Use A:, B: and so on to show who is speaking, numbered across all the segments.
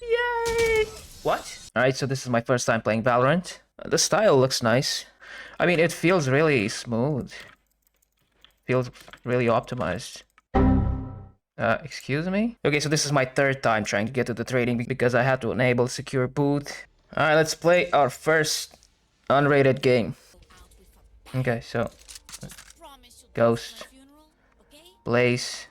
A: Yay! What? Alright, so this is my first time playing Valorant. The style looks nice. I mean, it feels really smooth. Feels really optimized. Excuse me? Okay, so this is my third time trying to get to the trading because I had to enable secure boot. Alright, let's play our first unrated game. Okay, so Ghost, Blaze.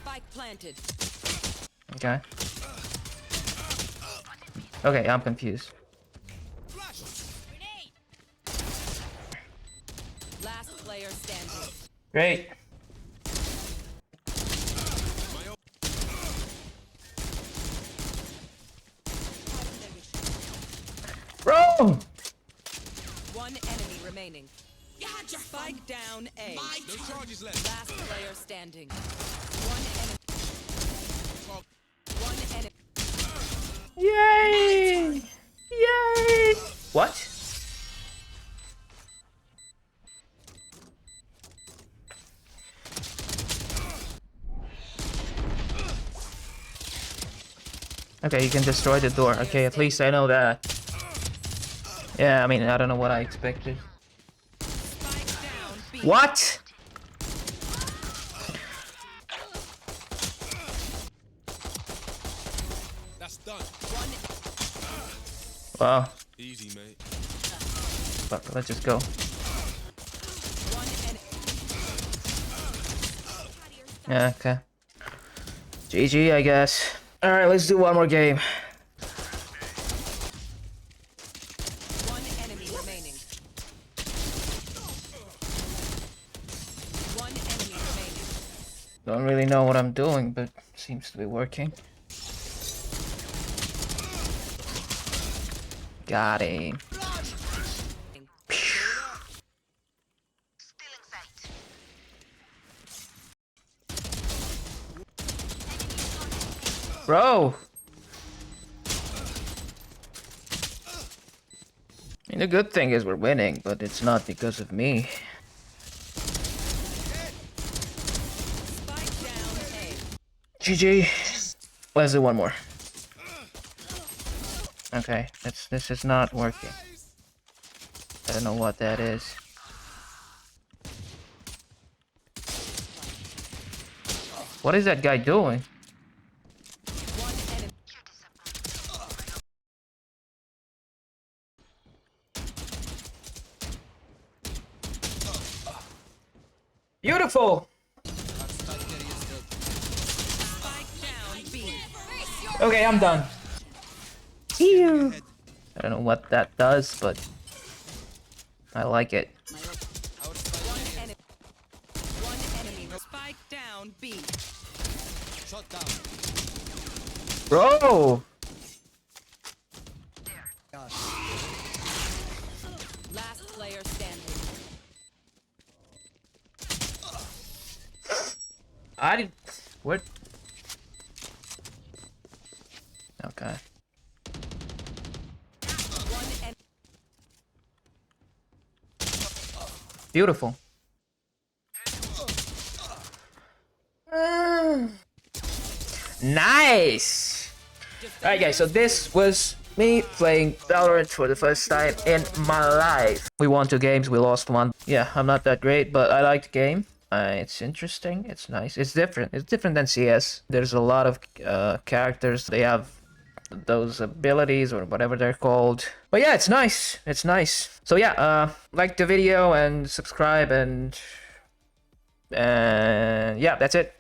B: Spike planted.
A: Okay. Okay, I'm confused.
B: Last player standing.
A: Great. Bro!
B: One enemy remaining. Spike down A.
C: No charges left.
B: Last player standing. One enemy. One enemy.
A: Yay! Yay! What? Okay, you can destroy the door. Okay, at least I know that. Yeah, I mean, I don't know what I expected.
B: Spike down B.
A: What?
C: That's done.
A: Wow.
C: Easy, mate.
A: Fuck, let's just go.
B: One enemy.
A: Yeah, okay. GG, I guess. Alright, let's do one more game.
B: One enemy remaining. One enemy remaining.
A: Don't really know what I'm doing, but seems to be working. Got him. Bro! I mean, the good thing is we're winning, but it's not because of me.
B: Spike down A.
A: GG. Let's do one more. Okay, this is not working. I don't know what that is. What is that guy doing?
B: One enemy.
A: Beautiful!
B: Spike down B.
A: Okay, I'm done. Ew. I don't know what that does, but I like it.
B: One enemy. One enemy. Spike down B.
C: Shut down.
A: Bro!
B: Last player standing.
A: I did. What? Okay.
B: One enemy.
A: Beautiful. Nice! Alright guys, so this was me playing Valorant for the first time in my life. We won 2 games, we lost 1. Yeah, I'm not that great, but I like the game. It's interesting, it's nice, it's different. It's different than CS. There's a lot of characters, they have those abilities or whatever they're called. But yeah, it's nice, it's nice. So yeah, like the video and subscribe and yeah, that's it.